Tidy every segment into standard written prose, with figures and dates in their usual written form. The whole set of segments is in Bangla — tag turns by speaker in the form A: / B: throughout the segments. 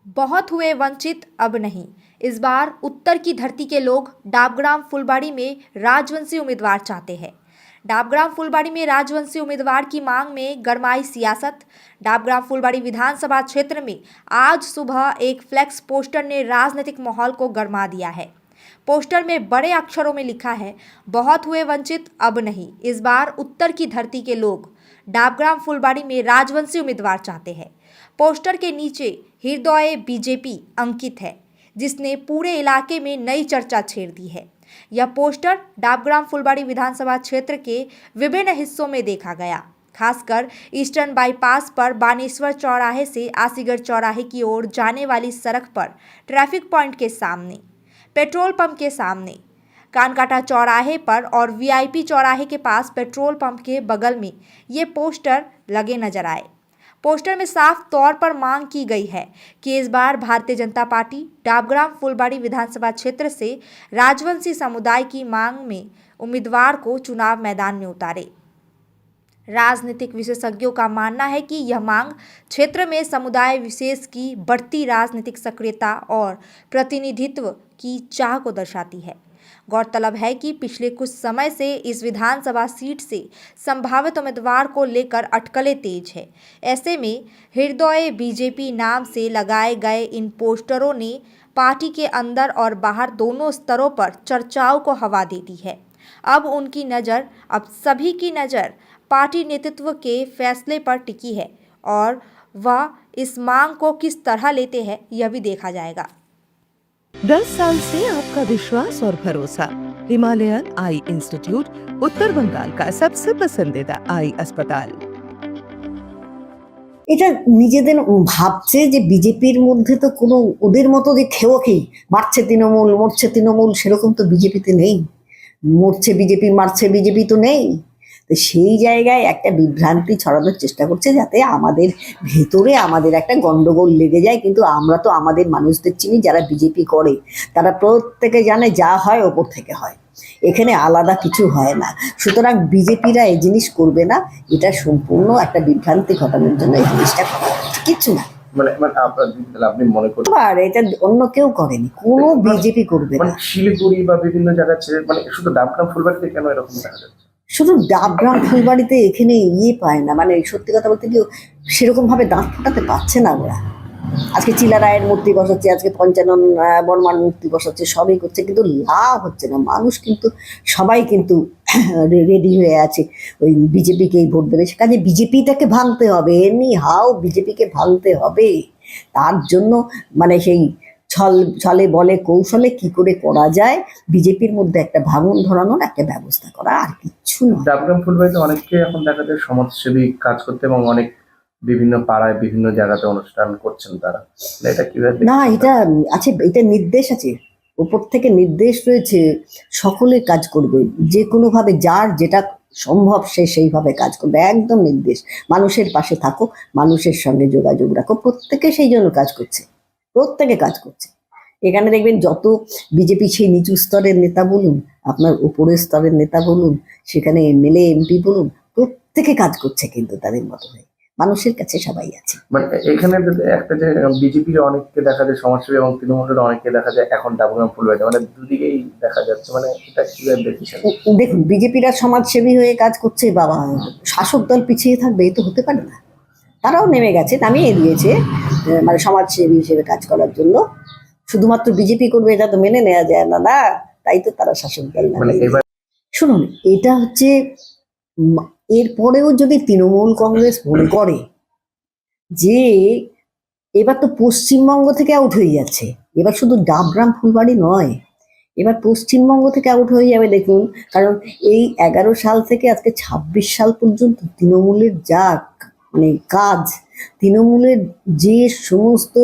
A: बहुत हुए वंचित अब नहीं। इस बार उत्तर की धरती के लोग डाबग्राम फुलबाड़ी में राजवंशी उम्मीदवार चाहते हैं। डाबग्राम फुलबाड़ी में राजवंशी उम्मीदवार की मांग में गरमाई सियासत। डाबग्राम फुलबाड़ी विधानसभा क्षेत्र में आज सुबह एक फ्लेक्स पोस्टर ने राजनीतिक माहौल को गरमा दिया है। पोस्टर में बड़े अक्षरों में लिखा है, बहुत हुए वंचित अब नहीं। इस बार उत्तर की धरती के लोग डाबग्राम फुलबाड़ी में राजवंशी उम्मीदवार चाहते हैं। पोस्टर के नीचे हृदय बीजेपी अंकित है, जिसने पूरे इलाके में नई चर्चा छेड़ दी है। यह पोस्टर डाबग्राम फुलबाड़ी विधानसभा क्षेत्र के विभिन्न हिस्सों में देखा गया, खासकर ईस्टर्न बाईपास पर बानेश्वर चौराहे से आसीगढ़ चौराहे की ओर जाने वाली सड़क पर ट्रैफिक पॉइंट के सामने, पेट्रोल पंप के सामने, कानकाटा चौराहे पर और वीआईपी चौराहे के पास पेट्रोल पंप के बगल में ये पोस्टर लगे नजर आए। पोस्टर में साफ तौर पर मांग की गई है कि इस बार भारतीय जनता पार्टी डाबग्राम फुलबाड़ी विधानसभा क्षेत्र से राजवंशी समुदाय की मांग में उम्मीदवार को चुनाव मैदान में उतारे। राजनीतिक विशेषज्ञों का मानना है कि यह मांग क्षेत्र में समुदाय विशेष की बढ़ती राजनीतिक सक्रियता और प्रतिनिधित्व की चाह को दर्शाती है। गौरतलब है कि पिछले कुछ समय से इस विधानसभा सीट से संभावित उम्मीदवार को लेकर अटकलें तेज है। ऐसे में हृदय बीजेपी नाम से लगाए गए इन पोस्टरों ने पार्टी के अंदर और बाहर दोनों स्तरों पर चर्चाओं को हवा दे दी है। अब सभी की नज़र पार्टी नेतृत्व के फैसले पर टिकी है और वह इस मांग को किस तरह लेते हैं यह भी देखा जाएगा।
B: 10 साल से आपका विश्वास और भरोसा। हिमालयन आई इंस्टीट्यूट, उत्तर बंगाल का सबसे पसंदीदा आई अस्पताल।
C: এটা নিজেদের ভাবছে যে বিজেপির মধ্যে তো কোনো ওদের মতো যে খেয়ে মারছে তৃণমূল, মরছে তৃণমূল, সেরকম তো বিজেপিতে নেই। মরছে বিজেপি, মারছে বিজেপি তো নেই। তো সেই জায়গায় একটা বিভ্রান্তি ছড়ানোর চেষ্টা করছে, যাতে আমাদের ভেতরে আমাদের একটা গন্ডগোল লেগে যায়। কিন্তু আমরা তো আমাদের মানুষদের চিনি যারা বিজেপি করে, তারা প্রত্যেকে জানে যা হয় ওপর থেকে হয়, এখানে আলাদা কিছু হয় না। সুতরাং বিজেপিরা এই জিনিস করবে না, এটা সম্পূর্ণ একটা বিভ্রান্তি ঘটানোর জন্য এই জিনিসটা করা, কিছু না।
D: আপনি মনে করেন
C: আর এটা অন্য কেউ করেনি, কোনো বিজেপি করবে না।
D: শিলিগুড়ি বা বিভিন্ন জায়গা ছেড়ে শুধু ডাবগ্রাম ফুলবাড়িতে কেন এরকম দেখা যাচ্ছে?
C: শুধু ডাবগ্রাম ফুলবাড়িতে এখানে পায় না, সত্যি কথা বলতে কেউ সেরকম ভাবে দাঁত ফোটাতে পারছে না ওরা। আজকে চিলা রায়ের মূর্তি বসাচ্ছে, আজকে পঞ্চানন বর্মার মূর্তি বসাচ্ছে, সবই করছে, কিন্তু লাভ হচ্ছে না। মানুষ কিন্তু সবাই কিন্তু রেডি হয়ে আছে ওই বিজেপিকেই ভোট দেবে। কাজে বিজেপিটাকে ভাঙতে হবে, বিজেপিকে ভাঙতে হবে। তার জন্য সেই ছলে বলে কৌশলে কি করে করা যায়, বিজেপির মধ্যে একটা ভাঙন ধরানোর একটা ব্যবস্থা করা, আর কিচ্ছু না।
D: ডাবগ্রাম ফুলবাড়িতে অনেককে এখন দেখা যায় সমাজসেবী কাজ করতে এবং অনেক বিভিন্ন পাড়ায় বিভিন্ন জায়গাতে অনুষ্ঠান করছেন তারা। এটা কিভাবে?
C: না, এটা আছে, এটা নির্দেশ আছে, উপর থেকে নির্দেশ রয়েছে, সকলে কাজ করবে, যে কোনো ভাবে যার যেটা সম্ভব সে সেইভাবে কাজ করবে, একদম নির্দেশ। মানুষের পাশে থাকো, মানুষের সঙ্গে যোগাযোগ রাখো, প্রত্যেকে সেই জন্য কাজ করছে, প্রত্যেকে কাজ করছে। এখানে দেখবেন যত বিজেপি সেই নিচু স্তরের নেতা বলুন, আপনার উপরের স্তরের নেতা বলুন, সেখানে এমএলএ এমপি বলুন, প্রত্যেকে কাজ করছে কিন্তু তাদের মতো হয়ে, মানুষের কাছে সবাই আছে।
D: এখানে একটা যে বিজেপির অনেককে দেখা যায় সমাজসেবী এবং তৃণমূলের অনেককে দেখা যায় এখন ডাবগ্রাম ফুলবাড়িতে, দুদিকেই দেখা যাচ্ছে। এটা কিভাবে দেখছেন?
C: দেখুন, বিজেপিরা সমাজসেবী হয়ে কাজ করছে, বাবা শাসক দল পিছিয়ে থাকবে, এই তো হতে পারে না। তারাও নেমে গেছে, নামিয়ে দিয়েছে সমাজসেবী হিসেবে কাজ করার জন্য। শুধুমাত্র বিজেপি করবে এটা তো মেনে নেওয়া যায় না, না, তাই তো তারা শাসক দল শুনুন, এটা হচ্ছে এরপরেও যদি তৃণমূল কংগ্রেস মনে করে যে এবার তো পশ্চিমবঙ্গ থেকে আউট হয়ে যাচ্ছে, এবার শুধু ডাবগ্রাম ফুলবাড়ি নয়, এবার পশ্চিমবঙ্গ থেকে আউট হয়ে যাবে। দেখুন, কারণ এই 11 সাল থেকে আজকে 26 সাল পর্যন্ত তৃণমূলের যা কাজ, তৃণমূলের যে সমস্ত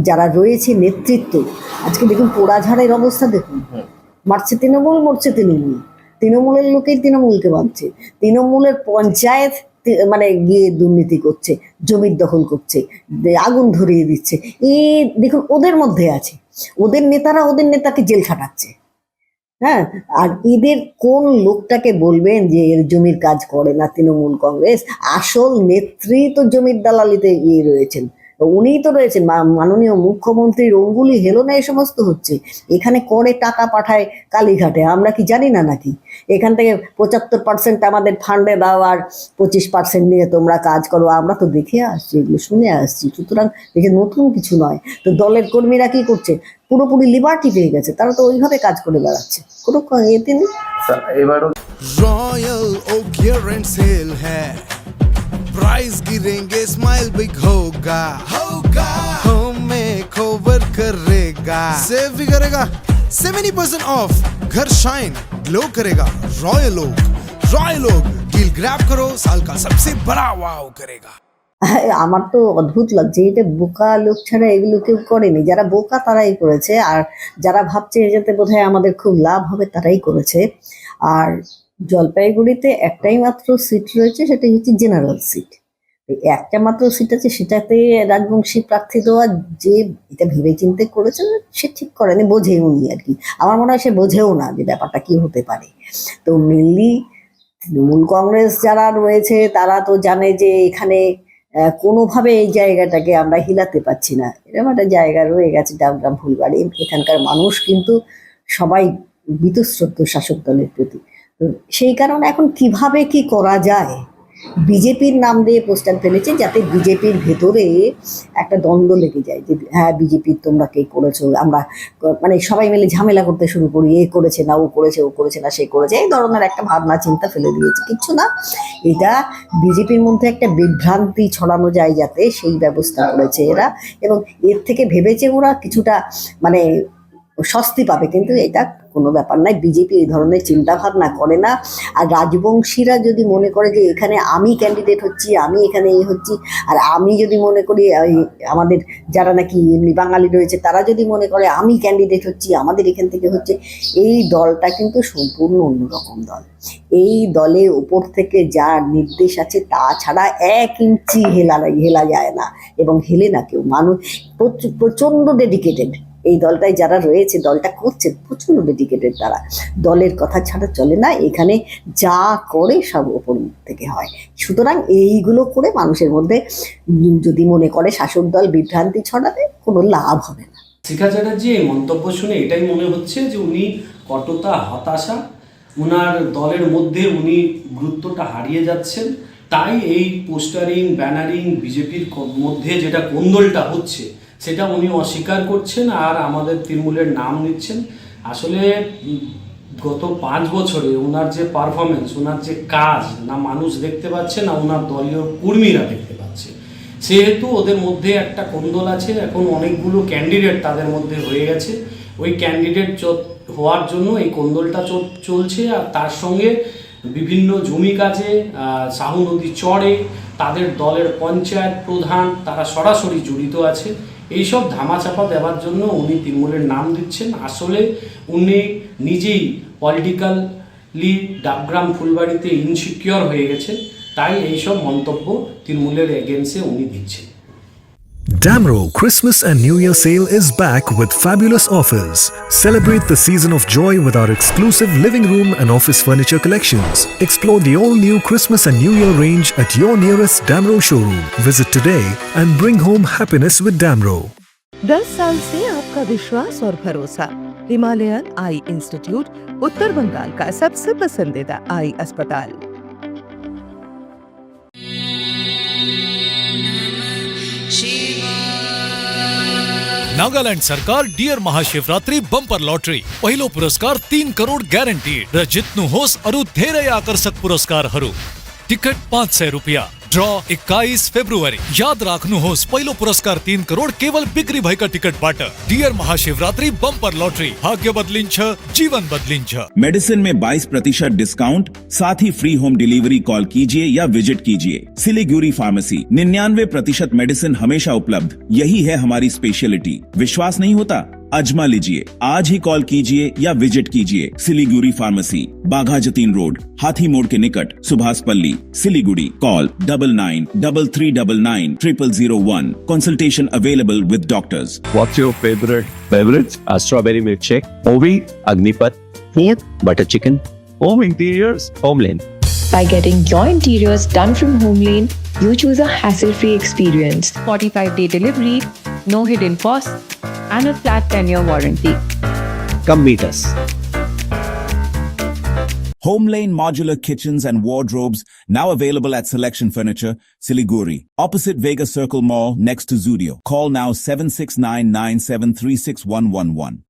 C: যারা রয়েছে নেতৃত্ব, আজকে দেখুন পোড়াঝাড়ের অবস্থা দেখুন, মারছে তৃণমূল, মরছে তৃণমূল, তৃণমূলের লোকেই তৃণমূলকে মারছে, তৃণমূলের পঞ্চায়েত গিয়ে দুর্নীতি করছে, জমির দখল করছে, আগুন ধরিয়ে দিচ্ছে। দেখুন ওদের মধ্যে আছে, ওদের নেতারা ওদের নেতাকে জেল খাটাচ্ছে। হ্যাঁ, আর এদের কোন লোকটাকে বলবেন যে এর জমির কাজ করে না তৃণমূল কংগ্রেস? আসল নেত্রী তো জমির দালালিতে রয়েছেন, উনিই তো রয়েছেন, মাননীয় মুখ্যমন্ত্রীর অঙ্গুলি হেলনে এই সমস্ত হচ্ছে। এখানে করে টাকা পাঠায় কালীঘাটে, আমরা কি জানি না নাকি? এখান থেকে 75% আমাদের ফান্ডে দাও আর 25% নিয়ে তোমরা কাজ করো, আমরা তো দেখে আসছি, এগুলো শুনে আসছি। সুতরাং এটা নতুন কিছু নয়। তো দলের কর্মীরা কি করছে, পুরোপুরি লিবার্টি পেয়ে গেছে, তারা তো ওইভাবে কাজ করে বেড়াচ্ছে, কোনো এতে নেই।
D: এবারও
E: Royal Oak year end sale है, प्राइस गिरेंगे स्माइल बिग होगा, होम मेकओवर करेगा, सेव भी करेगा 70% ऑफ, घर शाइन ग्लो करेगा। रॉयल ओक डील ग्रैब करो, साल का सबसे बड़ा वाव करेगा।
C: আমার তো অদ্ভুত লাগছে, এটা বোকা লোক ছাড়া এগুলো কেউ করেনি। যারা বোকা তারাই করেছে, আর যারা ভাবছে যাতে বোধহয় আমাদের খুব লাভ হবে তারাই করেছে। আর জলপাইগুড়িতে একটাই মাত্র সিট রয়েছে, সেটা হচ্ছে জেনারেল সিট। একটা মাত্র সিট আছে, সেটাতে রাজবংশী প্রার্থী দেওয়া, যে এটা ভেবে চিন্তে করেছে সে ঠিক করেনি, বোঝেও নি আর কি। আমার মনে হয় সে বোঝেও না যে ব্যাপারটা কি হতে পারে। তো মেনলি তৃণমূল কংগ্রেস যারা রয়েছে তারা তো জানে যে এখানে কোনোভাবে এই জায়গাটাকে আমরা হিলাতে পারছি না, এরকম একটা জায়গা রয়ে গেছে ডাবগ্রাম ফুলবাড়ি। এখানকার মানুষ কিন্তু সবাই বীতশ্রদ্ধ শাসক দলের প্রতি। তো সেই কারণে এখন কিভাবে কি করা যায়, বিজেপির নাম দিয়ে পোস্টার ফেলেছে যাতে বিজেপির ভেতরে একটা দ্বন্দ্ব লেগে যায় যে হ্যাঁ বিজেপির তোমরা কে করেছো, আমরা মানে সবাই মিলে ঝামেলা করতে শুরু করি, এ করেছে না, ও করেছে না, সে করেছে, এই ধরনের একটা ভাবনা চিন্তা ফেলে দিয়েছে। কিচ্ছু না, এটা বিজেপির মধ্যে একটা বিভ্রান্তি ছড়ানো যায় যাতে সেই ব্যবস্থা করেছে এরা, এবং এর থেকে ভেবেছে ওরা কিছুটা মানে স্বস্তি পাবে, কিন্তু এটা কোনো ব্যাপার নয়। বিজেপি এই ধরনের চিন্তা ভাবনা করে না। আর রাজবংশীরা যদি মনে করে যে এখানে আমি ক্যান্ডিডেট হচ্ছি, আমি এখানে এই হচ্ছি, আর আমি যদি মনে করি আমাদের যারা নাকি এমনি বাঙালি রয়েছে তারা যদি মনে করে আমি ক্যান্ডিডেট হচ্ছি, আমাদের এখান থেকে হচ্ছে, এই দলটা কিন্তু সম্পূর্ণ অন্যরকম দল। এই দলে উপর থেকে যা নির্দেশ আছে তা ছাড়া 1 ইঞ্চি হেলা যায় না, এবং হেলে না কেউ। মানুষ প্রচণ্ড ডেডিকেটেড, এই দলটায় যারা রয়েছে, দলটা করছে প্রচণ্ড ডেডিকেটেড, তারা দলের কথা ছাড়া চলে না, এখানে যা করে সব ওপর থেকে হয়। সুতরাং এইগুলো করে মানুষের মধ্যে যদি মনে করে শাসক দল বিভ্রান্তি ছড়াবে, কোনো লাভ হবে না।
F: শিখা চ্যাটার্জি এই মন্তব্য শুনে এটাই মনে হচ্ছে যে উনি কতটা হতাশা, ওনার দলের মধ্যে উনি গুরুত্বটা হারিয়ে যাচ্ছেন, তাই এই পোস্টারিং ব্যানারিং বিজেপির মধ্যে যেটা কোন্দলটা হচ্ছে সেটা উনি অস্বীকার করছেন আর আমাদের তৃণমূলের নাম নিচ্ছেন। আসলে গত 5 বছরে ওনার যে পারফরমেন্স, ওনার যে কাজ না মানুষ দেখতে পাচ্ছে না ওনার দলীয় কর্মীরা দেখতে পাচ্ছে, সেহেতু ওদের মধ্যে একটা কোন্দল আছে। এখন অনেকগুলো ক্যান্ডিডেট তাদের মধ্যে হয়ে গেছে, ওই ক্যান্ডিডেট হওয়ার জন্য এই কোন্দলটা চলছে। আর তার সঙ্গে বিভিন্ন জমি কাজে সাহু নদী চড়ে তাদের দলের পঞ্চায়েত প্রধান তারা সরাসরি জড়িত আছে। এইসব ধামাচাপা দেওয়ার জন্য উনি তৃণমূলের নাম দিচ্ছেন। আসলে উনি নিজেই পলিটিক্যালি ডাবগ্রাম ফুলবাড়িতে ইনসিকিউর হয়ে গেছে, তাই এইসব মন্তব্য তৃণমূলের এগেন্সে উনি দিচ্ছেন।
G: Damro Christmas and New Year sale is back with fabulous offers. Celebrate the season of joy with our exclusive living room and office furniture collections. Explore the all-new Christmas and New Year range at your nearest Damro showroom. Visit today and bring home happiness with Damro.
B: 10 साल से आपका विश्वास और भरोसा। हिमालयन आई इंस्टीट्यूट उत्तर बंगाल का सबसे पसंदीदा आई अस्पताल।
H: नागालैंड सरकार डियर महाशिवरात्रि बंपर लॉटरी पहिलो पुरस्कार 3 करोड ग्यारेन्टीड र जित्नु होस् अरु धेरै आकर्षक पुरस्कारहरू। टिकट 500 रुपैयाँ। ड्र 21 फेब्रुअरी। याद राख्नुहोस् पहिलो पुरस्कार 3 करोड केवल बिक्री भएका टिकटबाट। डियर महाशिवरात्रि बंपर लॉटरी, भाग्य बदलिन्छ, जीवन बदलिन्छ।
I: मेडिसिन में 22% डिस्काउंट, साथ ही फ्री होम डिलीवरी कॉल कीजिए या विजिट कीजिए। सिलीगुड़ी फार्मेसी 99% मेडिसिन हमेशा उपलब्ध, यही है हमारी स्पेशलिटी। विश्वास नहीं होता? अजमा लीजिए, आज ही कॉल कीजिए या विजिट कीजिए। सिलीगुड़ी फार्मेसी, बाघा जतीन रोड, हाथी मोड़ के निकट, Subhashpalli, Siliguri. Call 9933990001। Consultation available with doctors.
J: What's your favorite beverage? Strawberry milkshake. Ovi, Agnipat. Fourth, butter chicken. Home interiors, Homeland.
K: By getting your interiors done from Homeland, You choose a hassle-free experience.
L: 45-day delivery, no hidden costs, and a flat 10-year warranty.
J: Come meet us.
I: Home Lane Modular Kitchens and Wardrobes now available at Selection Furniture, Siliguri, opposite Vega Circle Mall next to Zudio. Call now 7699736111.